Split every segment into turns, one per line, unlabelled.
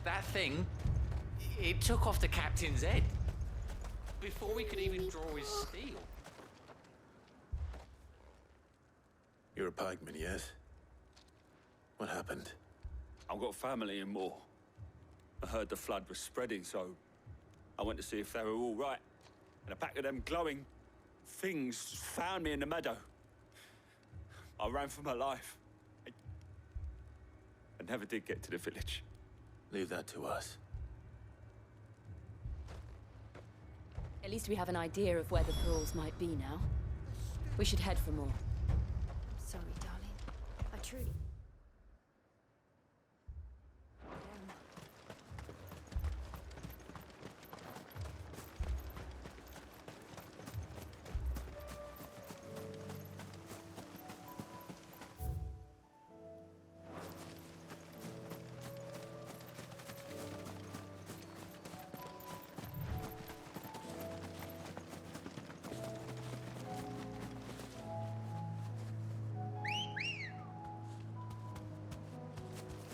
That thing, it took off the captain's head before we could even draw his steel.
You're a pikeman, yes? What happened?
I've got family in Moor. I heard the flood was spreading, so I went to see if they were all right. And a pack of them glowing things found me in the meadow. I ran for my life. I never did get to the village.
Leave that to us.
At least we have an idea of where the thralls might be now. We should head for more.
Sorry, darling. I truly...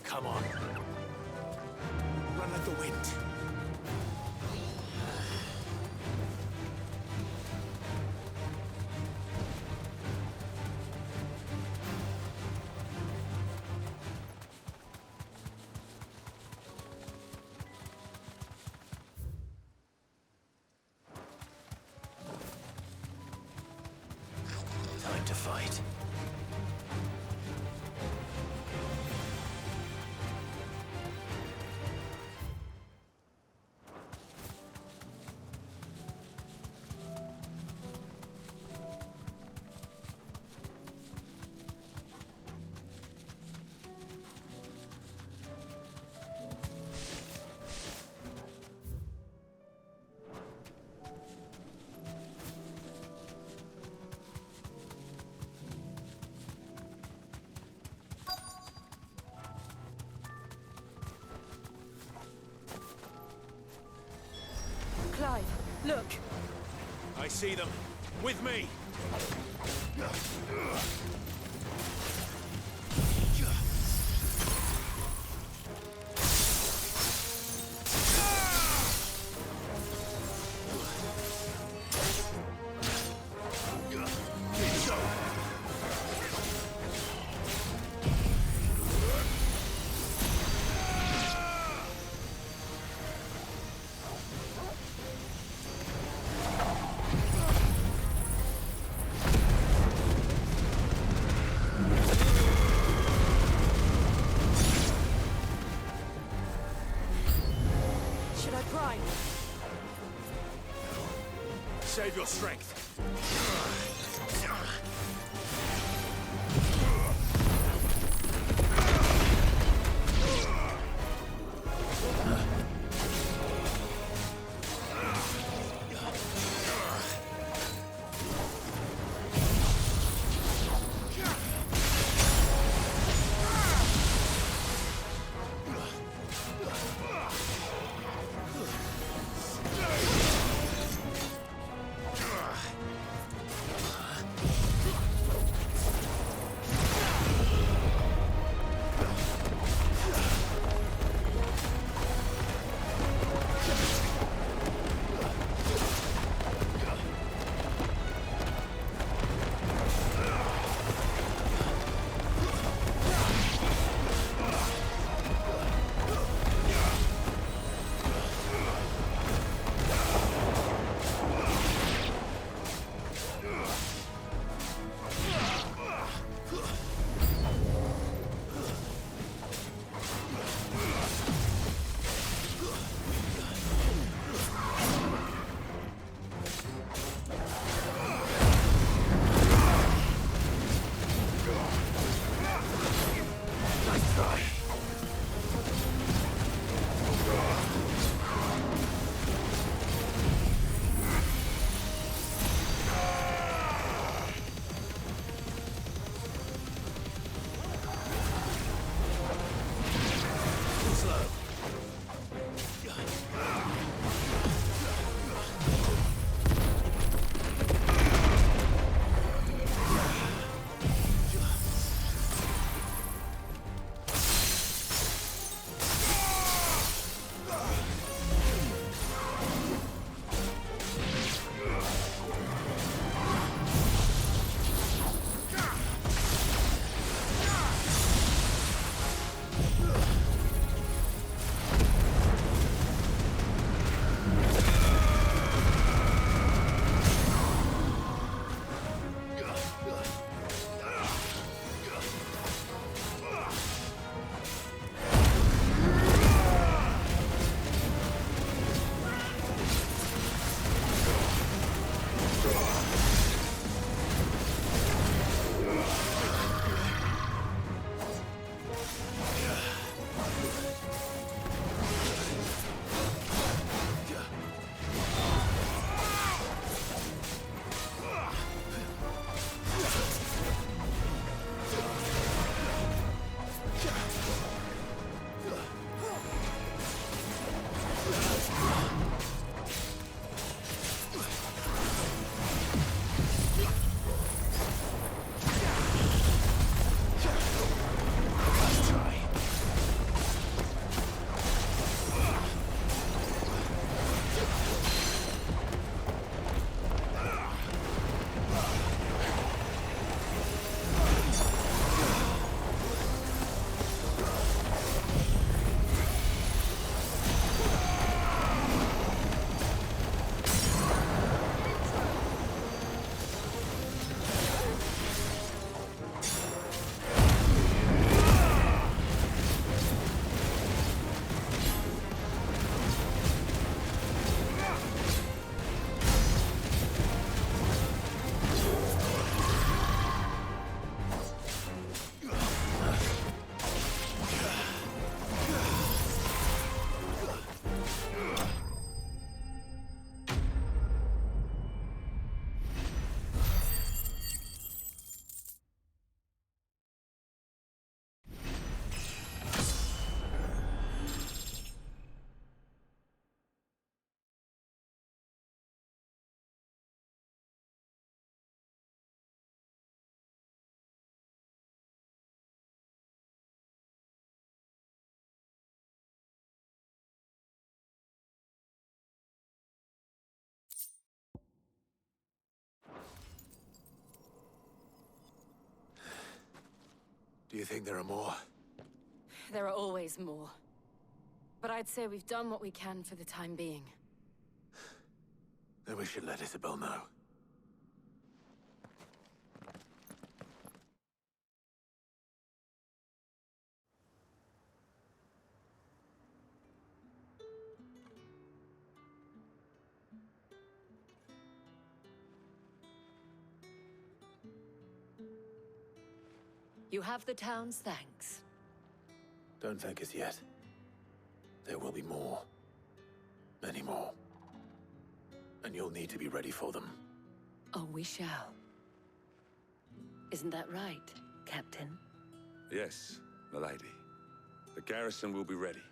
Come on. Run like the wind. Time to fight.
Clive, look!
I see them. With me!
Should I prime?
Save your strength. Do you think there are more?
There are always more. But I'd say we've done what we can for the time being.
Then we should let Isabel know.
You have the town's thanks.
Don't thank us yet. There will be more. Many more. And you'll need to be ready for them.
Oh, we shall. Isn't that right, Captain?
Yes, milady. The garrison will be ready.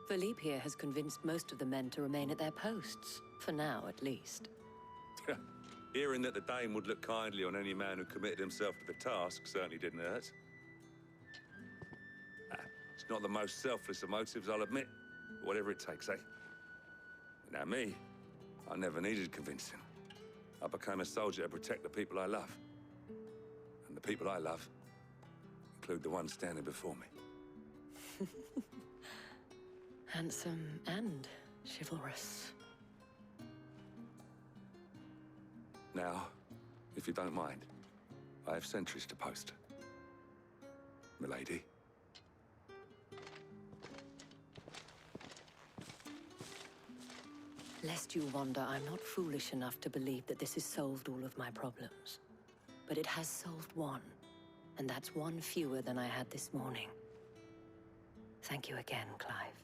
Philippe here has convinced most of the men to remain at their posts. For now, at least.
Hearing that the Dame would look kindly on any man who committed himself to the task certainly didn't hurt. It's not the most selfless of motives, I'll admit. But whatever it takes, eh? Now me, I never needed convincing. I became a soldier to protect the people I love. And the people I love include the one standing before me.
Handsome and chivalrous.
Now, if you don't mind, I have sentries to post. Milady.
Lest you wonder, I'm not foolish enough to believe that this has solved all of my problems. But it has solved one, and that's one fewer than I had this morning. Thank you again, Clive.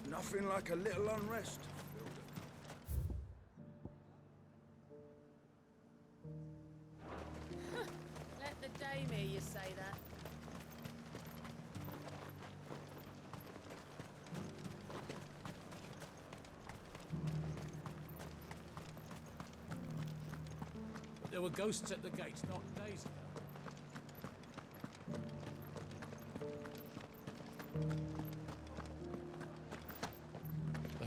Nothing like a little unrest.
Let the dame hear you say that.
There were ghosts at the gates not days ago.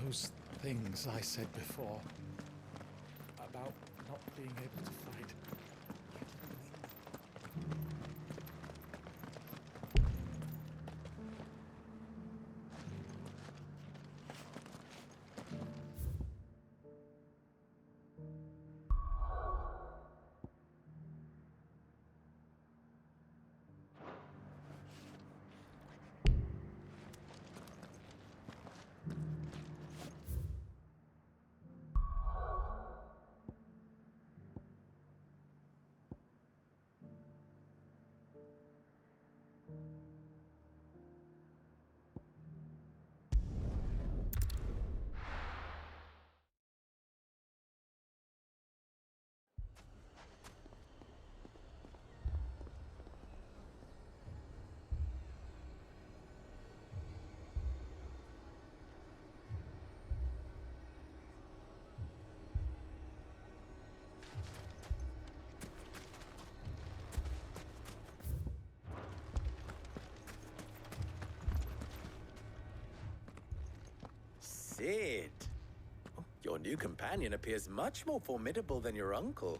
Those things I said before about not being able to fight.
Sid. Oh, your new companion appears much more formidable than your uncle.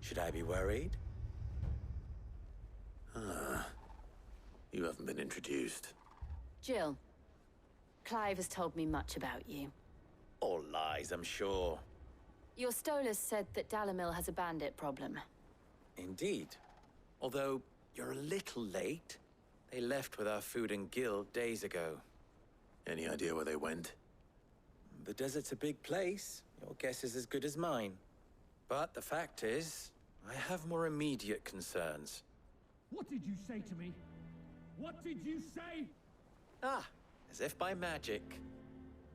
Should I be worried?
You haven't been introduced.
Jill. Clive has told me much about you.
All lies, I'm sure.
Your Stolas said that Dalamil has a bandit problem.
Indeed. Although, you're a little late. They left with our food and guild days ago.
Any idea where they went?
The desert's a big place. Your guess is as good as mine. But the fact is, I have more immediate concerns.
What did you say to me? What did you say?
Ah, as if by magic.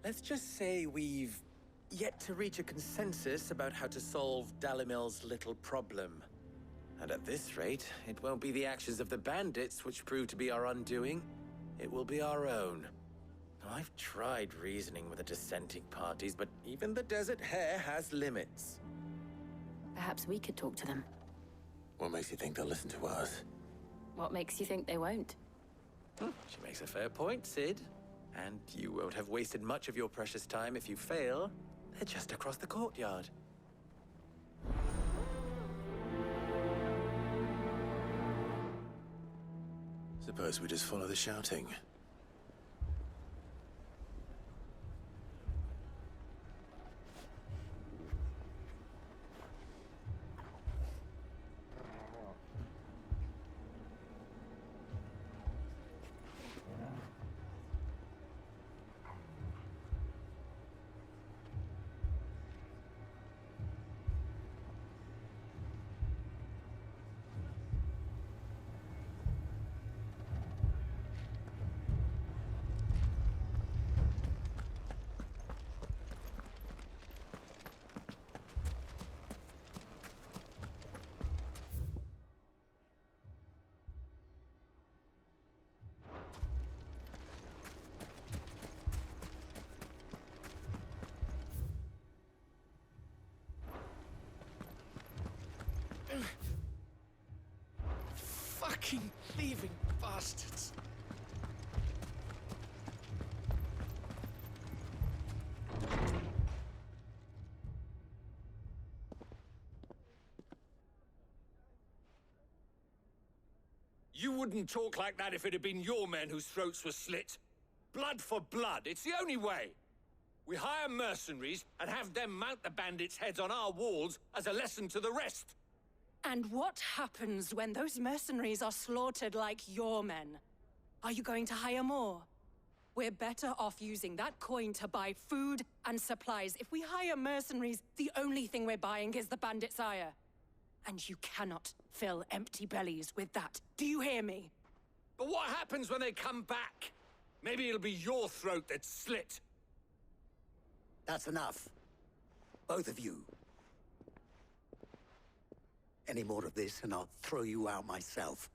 Let's just say we've yet to reach a consensus about how to solve Dalimil's little problem. And at this rate, it won't be the actions of the bandits which prove to be our undoing. It will be our own. I've tried reasoning with the dissenting parties, but even the Desert Hare has limits.
Perhaps we could talk to them.
What makes you think they'll listen to us?
What makes you think they won't?
She makes a fair point, Sid. And you won't have wasted much of your precious time if you fail. They're just across the courtyard.
Suppose we just follow the shouting.
Fucking thieving bastards.
You wouldn't talk like that if it had been your men whose throats were slit. Blood for blood, it's the only way. We hire mercenaries and have them mount the bandits' heads on our walls as a lesson to the rest.
And what happens when those mercenaries are slaughtered like your men? Are you going to hire more? We're better off using that coin to buy food and supplies. If we hire mercenaries, the only thing we're buying is the bandit's ire. And you cannot fill empty bellies with that. Do you hear me?
But what happens when they come back? Maybe it'll be your throat that's slit.
That's enough. Both of you. Any more of this and I'll throw you out myself.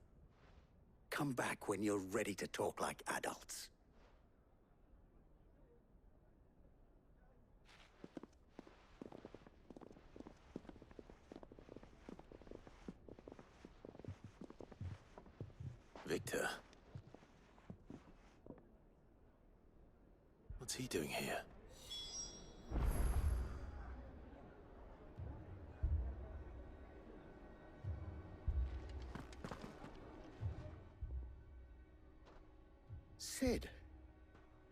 Come back when you're ready to talk like adults.
Victor. What's he doing here?
Sid.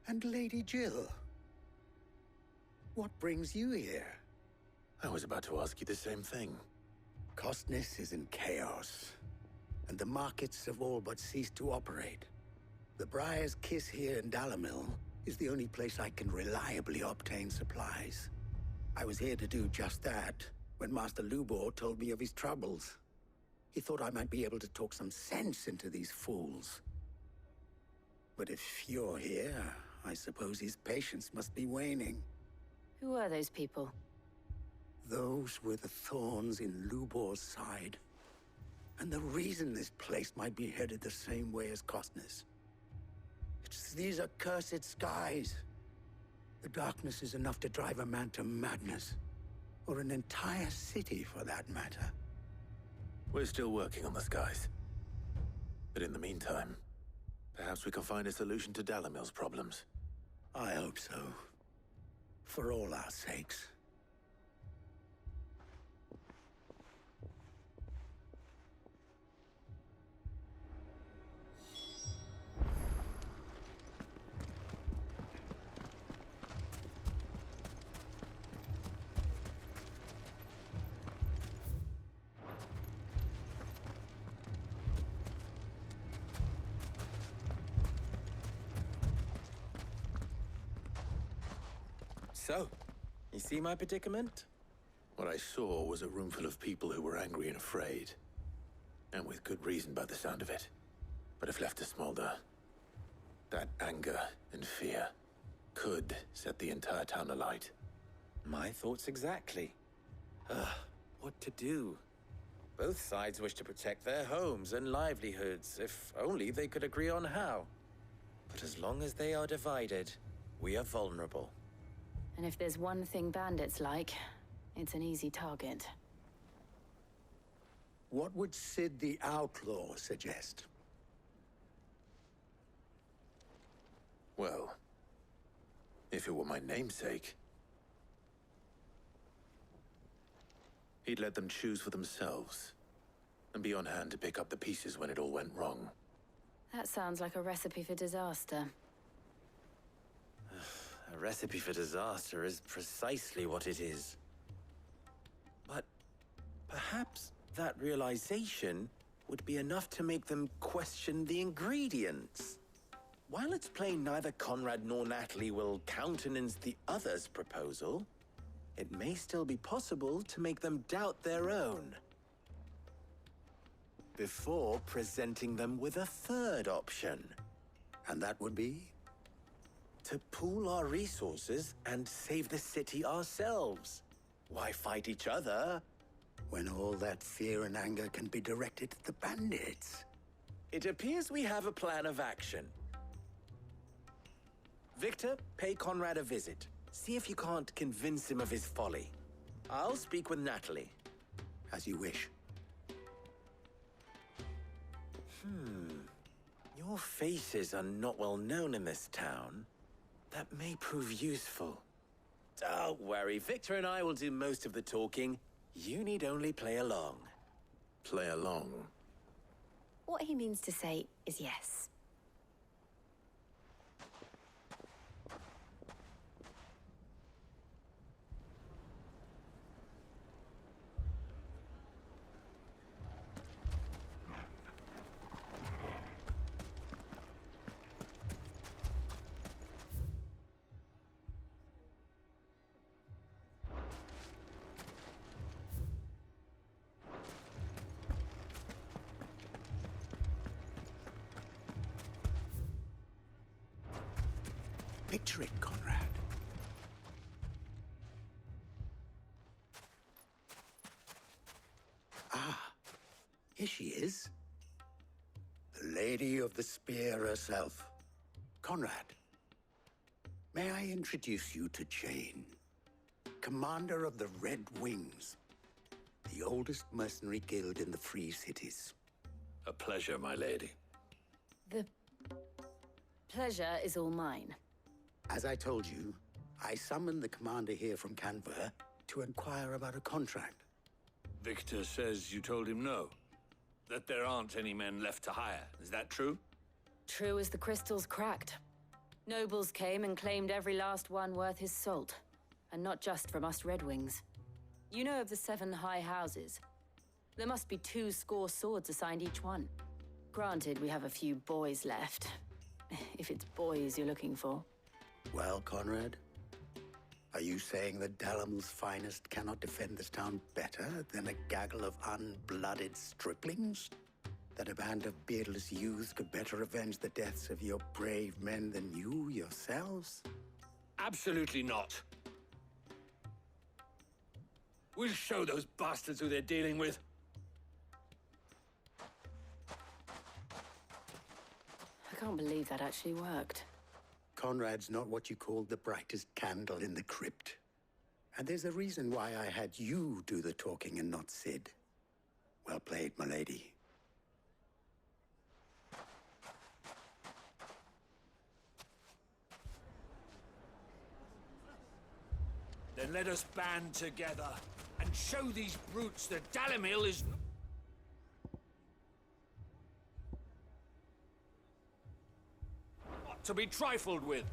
And Lady Jill. What brings you here?
I was about to ask you the same thing.
Costness is in chaos, and the markets have all but ceased to operate. The Briar's Kiss here in Dalamil is the only place I can reliably obtain supplies. I was here to do just that when Master Lubor told me of his troubles. He thought I might be able to talk some sense into these fools. But if you're here, I suppose his patience must be waning.
Who are those people?
Those were the thorns in Lubor's side. And the reason this place might be headed the same way as Costness. It's these accursed skies. The darkness is enough to drive a man to madness. Or an entire city, for that matter.
We're still working on the skies. But in the meantime, perhaps we can find a solution to Dalamil's problems.
I hope so. For all our sakes.
So, you see my predicament?
What I saw was a room full of people who were angry and afraid. And with good reason by the sound of it. But if left to smolder, that anger and fear could set the entire town alight.
My thoughts exactly. What to do? Both sides wish to protect their homes and livelihoods, if only they could agree on how. But as long as they are divided, we are vulnerable.
And if there's one thing bandits like, it's an easy target.
What would Sid the Outlaw suggest?
Well, if it were my namesake, he'd let them choose for themselves, and be on hand to pick up the pieces when it all went wrong.
That sounds like a recipe for disaster.
A recipe for disaster is precisely what it is. But perhaps that realization would be enough to make them question the ingredients. While it's plain neither Conrad nor Natalie will countenance the other's proposal, it may still be possible to make them doubt their own. Before presenting them with a third option.
And that would be?
To pool our resources and save the city ourselves. Why fight each other?
When all that fear and anger can be directed at the bandits.
It appears we have a plan of action. Victor, pay Conrad a visit. See if you can't convince him of his folly. I'll speak with Natalie.
As you wish.
Your faces are not well known in this town. That may prove useful. Don't worry, Victor and I will do most of the talking. You need only play along.
Play along?
What he means to say is yes.
Picture it, Conrad. Ah, here she is. The Lady of the Spear herself. Conrad, may I introduce you to Jane, commander of the Red Wings, the oldest mercenary guild in the Free Cities.
A pleasure, my lady.
The pleasure is all mine.
As I told you, I summoned the commander here from Canver to inquire about a contract.
Victor says you told him no. That there aren't any men left to hire. Is that true?
True as the crystals cracked. Nobles came and claimed every last one worth his salt. And not just from us Red Wings. You know of the 7 high houses. There must be 2 swords assigned each one. Granted, we have a few boys left. If it's boys you're looking for.
Well, Conrad, are you saying that Dalamil's finest cannot defend this town better than a gaggle of unblooded striplings? That a band of beardless youths could better avenge the deaths of your brave men than you yourselves?
Absolutely not. We'll show those bastards who they're dealing with.
I can't believe that actually worked.
Conrad's not what you called the brightest candle in the crypt. And there's a reason why I had you do the talking and not Sid. Well played, my lady.
Then let us band together and show these brutes that Dalimil is not to be trifled with.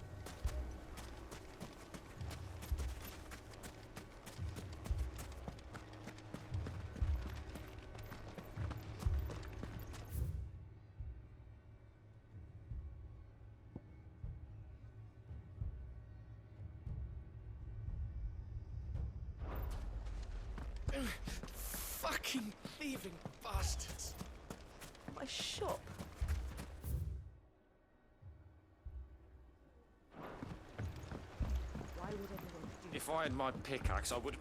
Fucking thieving bastards! My shop.
If I had my pickaxe, I would...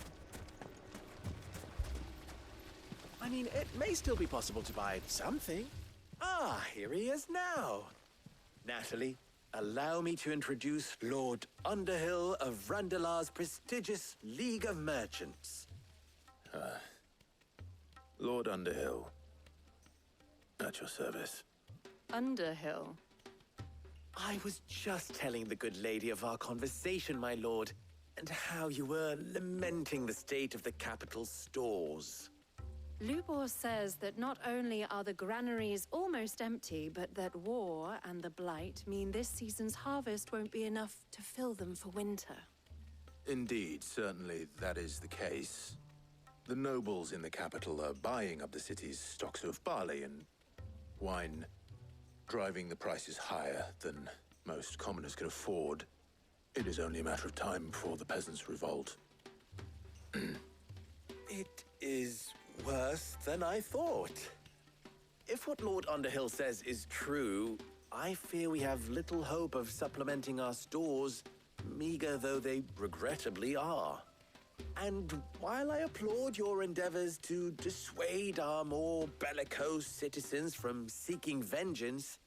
I mean, it may still be possible to buy something. Ah, here he is now. Natalie, allow me to introduce Lord Underhill of Randalar's prestigious League of Merchants.
Lord Underhill. At your service.
Underhill?
I was just telling the good lady of our conversation, my lord, and how you were lamenting the state of the capital's stores.
Lubor says that not only are the granaries almost empty, but that war and the Blight mean this season's harvest won't be enough to fill them for winter.
Indeed, certainly that is the case. The nobles in the capital are buying up the city's stocks of barley and wine, driving the prices higher than most commoners can afford. It is only a matter of time before the peasants revolt.
It is worse than I thought. If what Lord Underhill says is true, I fear we have little hope of supplementing our stores, meager though they regrettably are. And while I applaud your endeavors to dissuade our more bellicose citizens from seeking vengeance,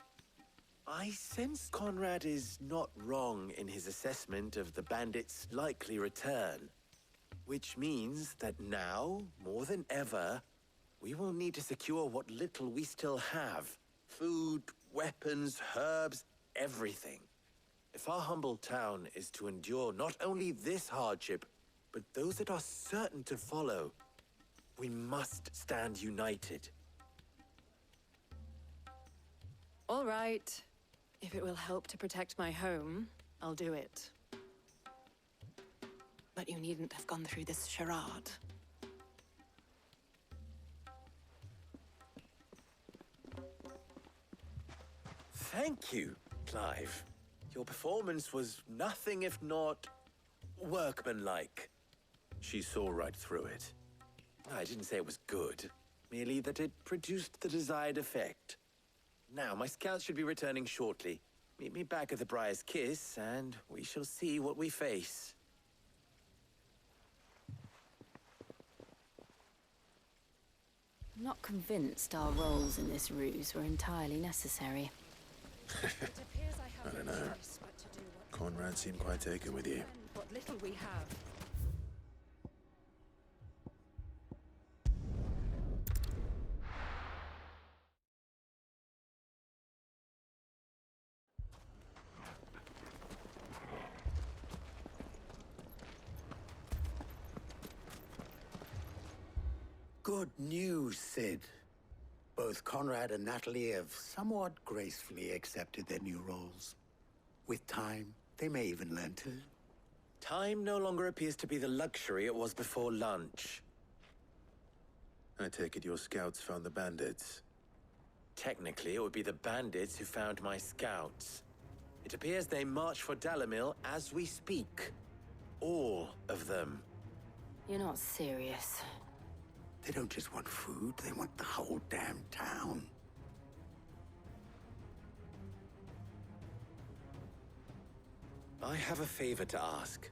I sense Conrad is not wrong in his assessment of the bandits' likely return. Which means that now, more than ever, we will need to secure what little we still have. Food, weapons, herbs, everything. If our humble town is to endure not only this hardship, but those that are certain to follow, we must stand united.
All right. If it will help to protect my home, I'll do it. But you needn't have gone through this charade.
Thank you, Clive. Your performance was nothing if not workmanlike.
She saw right through it.
I didn't say it was good, merely that it produced the desired effect. Now, my scouts should be returning shortly. Meet me back at the Briar's Kiss, and we shall see what we face.
I'm not convinced our roles in this ruse were entirely necessary.
I don't know. Conrad seemed quite taken with you.
What little we have.
Good news, Sid. Both Conrad and Natalie have somewhat gracefully accepted their new roles. With time, they may even learn to.
Time no longer appears to be the luxury it was before lunch.
I take it your scouts found the bandits.
Technically, it would be the bandits who found my scouts. It appears they march for Dalimil as we speak. All of them.
You're not serious.
They don't just want food, they want the whole damn town.
I have a favor to ask.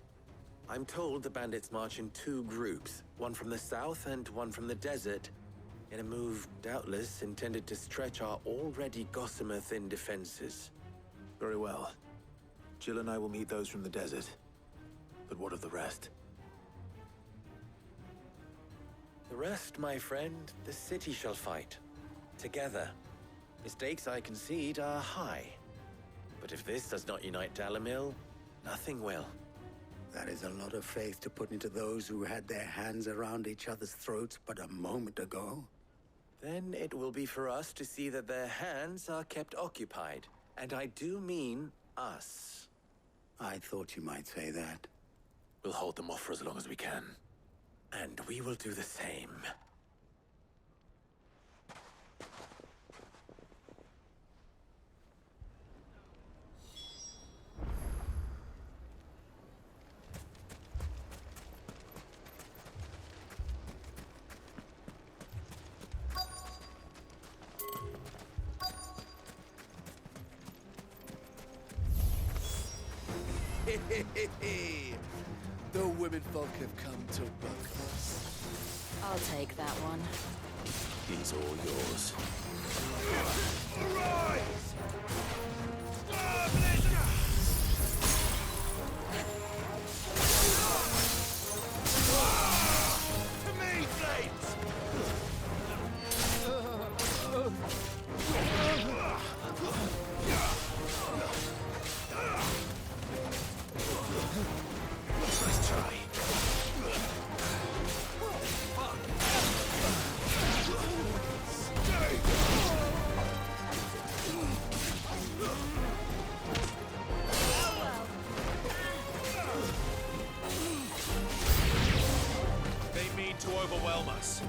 I'm told the bandits march in two groups, one from the south and one from the desert, in a move doubtless intended to stretch our already gossamer-thin defenses.
Very well. Jill and I will meet those from the desert. But what of the rest?
The rest, my friend, the city shall fight. Together. The stakes, I concede, are high. But if this does not unite Dalimil, nothing will.
That is a lot of faith to put into those who had their hands around each other's throats but a moment ago.
Then it will be for us to see that their hands are kept occupied. And I do mean us.
I thought you might say that.
We'll hold them off for as long as we can.
And we will do the same.
The womenfolk have come to welcome us.
I'll take that one.
He's all yours.
Arise! To me, Flames!
Nice try.
They mean to overwhelm us.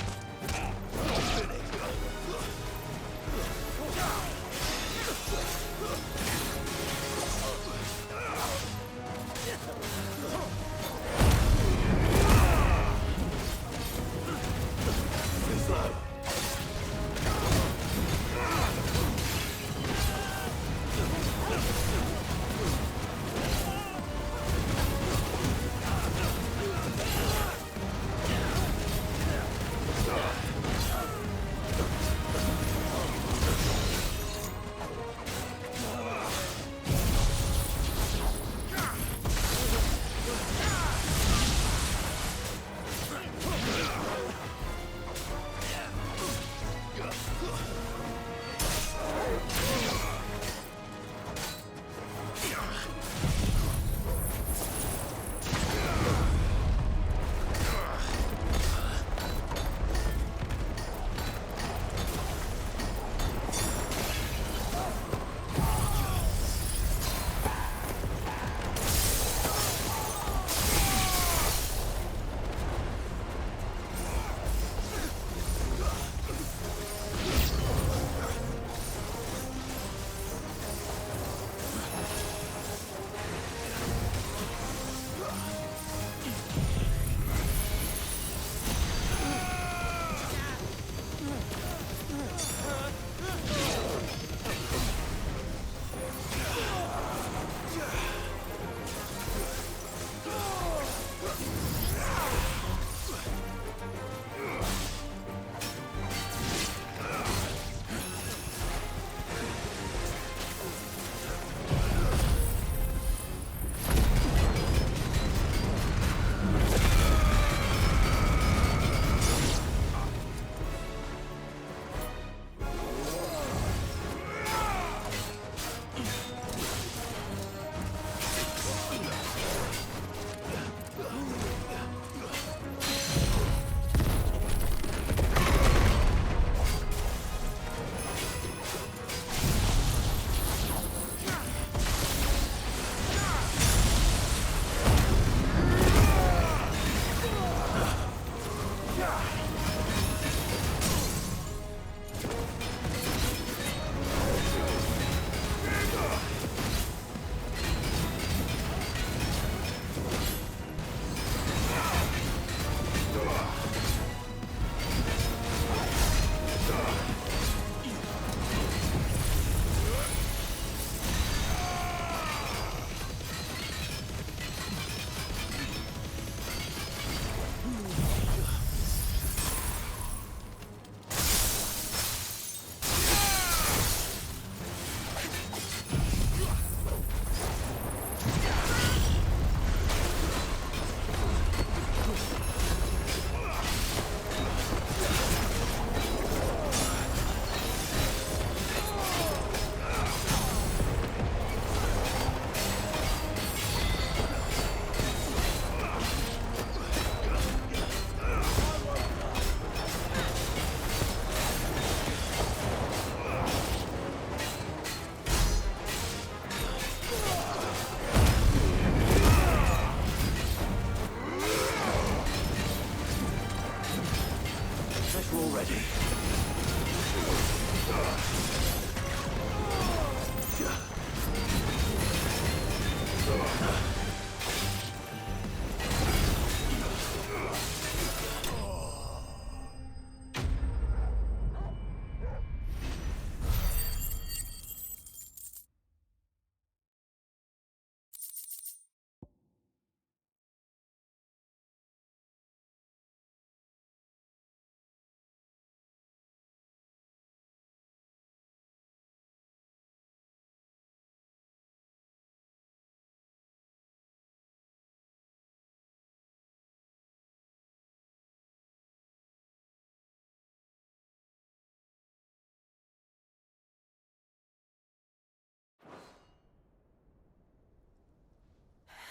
pressure already.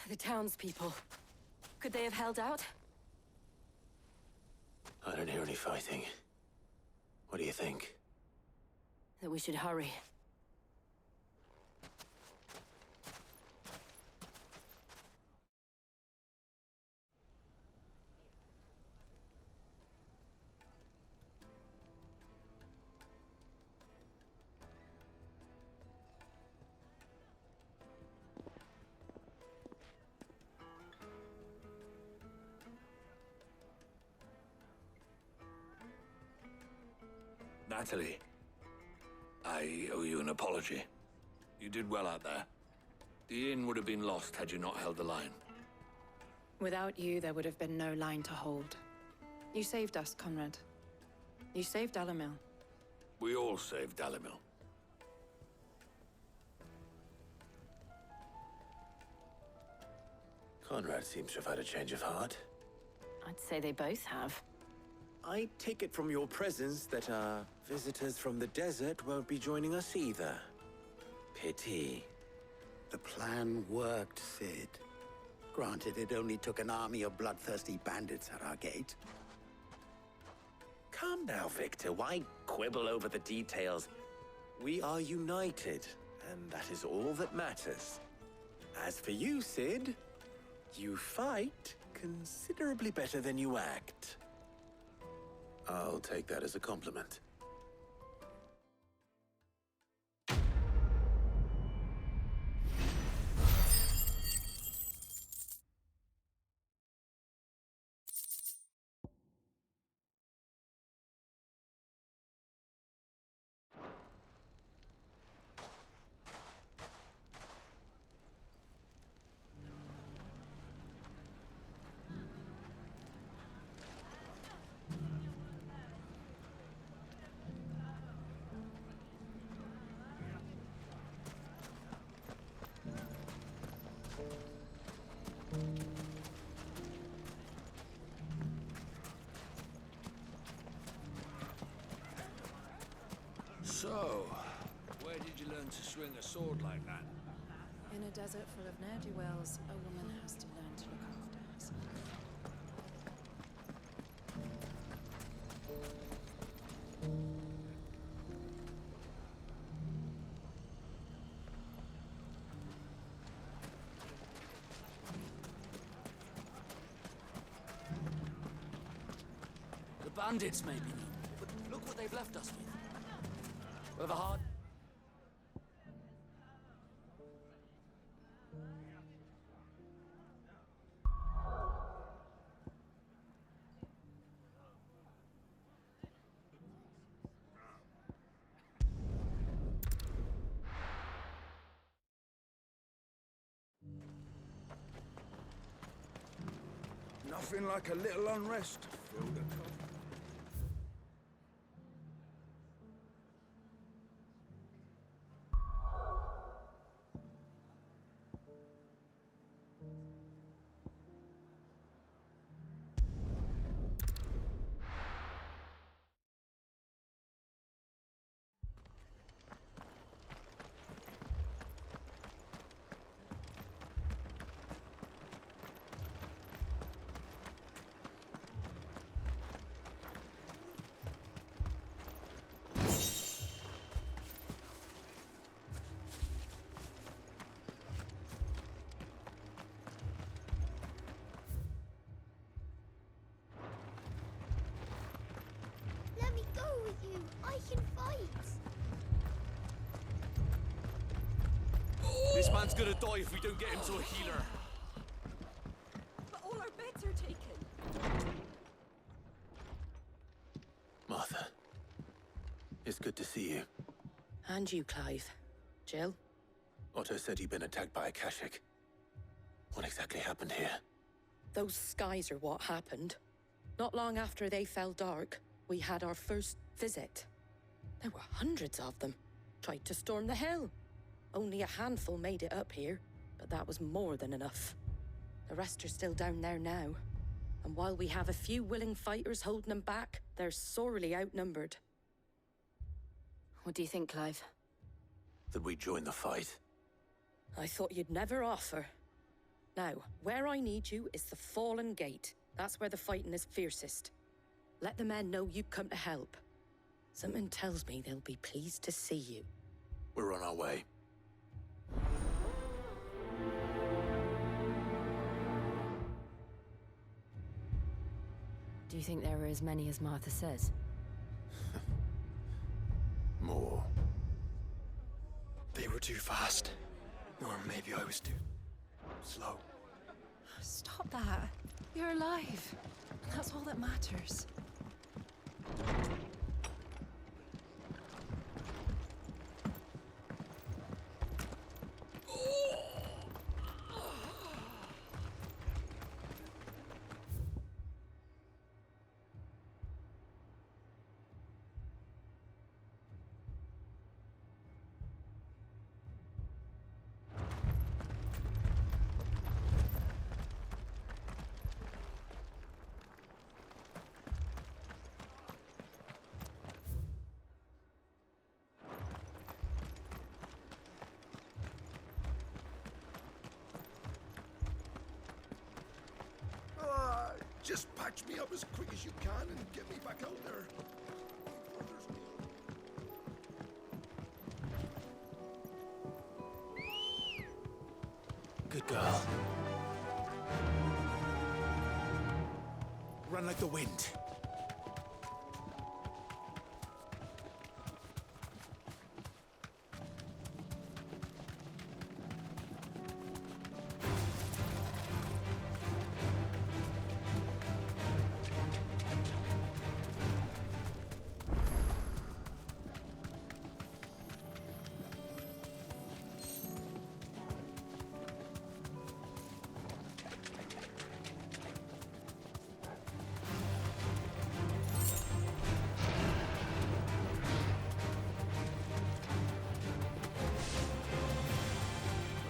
The townspeople. Could they have held out?
I don't hear any fighting. What do you think?
That we should hurry.
Natalie, I owe you an apology. You did well out there. The inn would have been lost had you not held the line.
Without you, there would have been no line to hold. You saved us, Conrad. You saved Dalimil.
We all saved Dalimil.
Conrad seems to have had a change of heart.
I'd say they both have.
I take it from your presence that our visitors from the desert won't be joining us either. Pity.
The plan worked, Sid. Granted, it only took an army of bloodthirsty bandits at our gate.
Calm now, Victor. Why quibble over the details? We are united, and that is all that matters. As for you, Sid, you fight considerably better than you act.
I'll take that as a compliment.
So, where did you learn to swing a sword like that?
In a desert full of ne'er-do-wells, a woman has to learn to look after herself.
The bandits may be new, but look what they've left us with. With a hard...
Nothing like a little unrest to fill the cup.
you. I can fight.
This man's gonna die if we don't get him to a healer.
But all our beds are taken.
Martha, it's good to see you.
And you, Clive. Jill?
Otto said you'd been attacked by a Kashik. What exactly happened here?
Those skies are what happened. Not long after they fell dark, we had our first visit. There were hundreds of them. Tried to storm the hill. Only a handful made it up here, but that was more than enough. The rest are still down there now. And while we have a few willing fighters holding them back, they're sorely outnumbered.
What do you think, Clive?
That we join the fight?
I thought you'd never offer. Now, where I need you is the Fallen Gate. That's where the fighting is fiercest. Let the men know you've come to help. Something tells me they'll be pleased to see you.
We're on our way.
Do you think there are as many as Martha says?
More.
They were too fast. Or maybe I was too slow.
Stop that. You're alive. That's all that matters.
Just patch me up as quick as you can and get me back out there.
Good girl.
Run like the wind.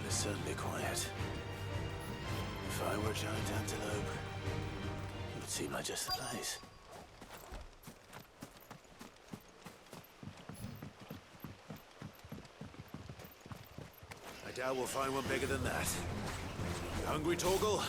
Certainly quiet. If I were a giant antelope, it would seem like just the place.
I doubt we'll find one bigger than that. You hungry, Torgal?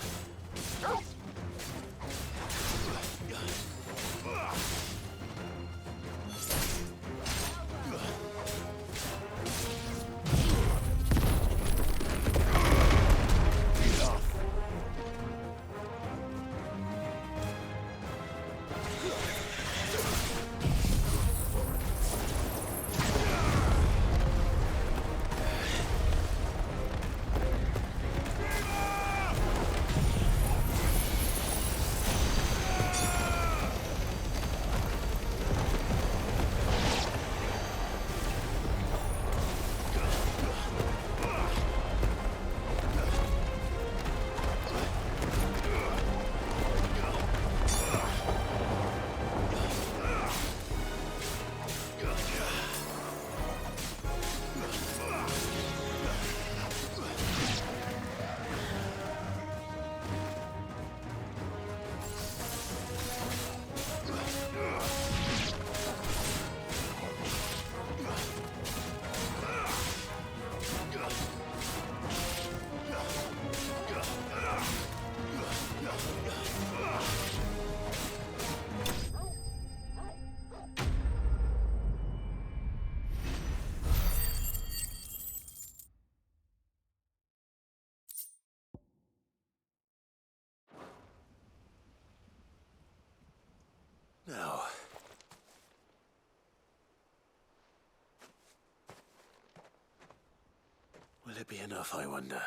it be enough, I wonder?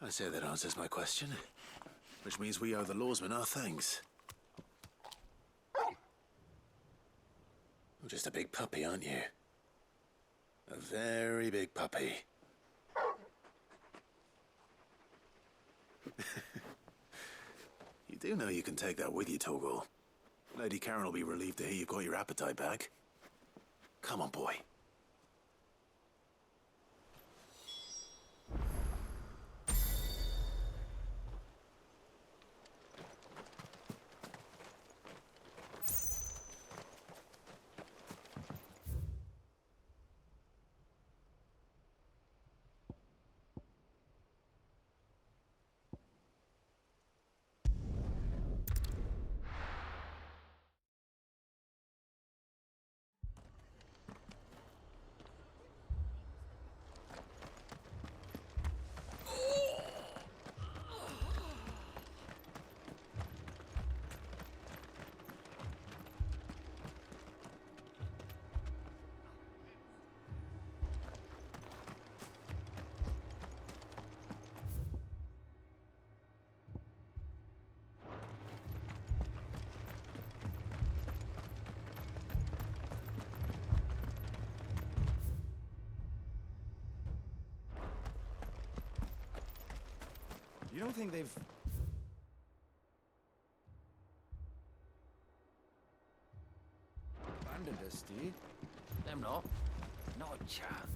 I say that answers my question. Which means we owe the lawsmen our thanks. You're just a big puppy, aren't you? A very big puppy. You do know you can take that with you, Torgal. Lady Karen will be relieved to hear you've got your appetite back. Come on, boy.
You don't think they've... abandoned us, do you?
Them not. Not a chance.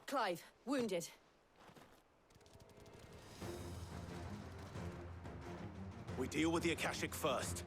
Clive, wounded.
We deal with the Akashic first.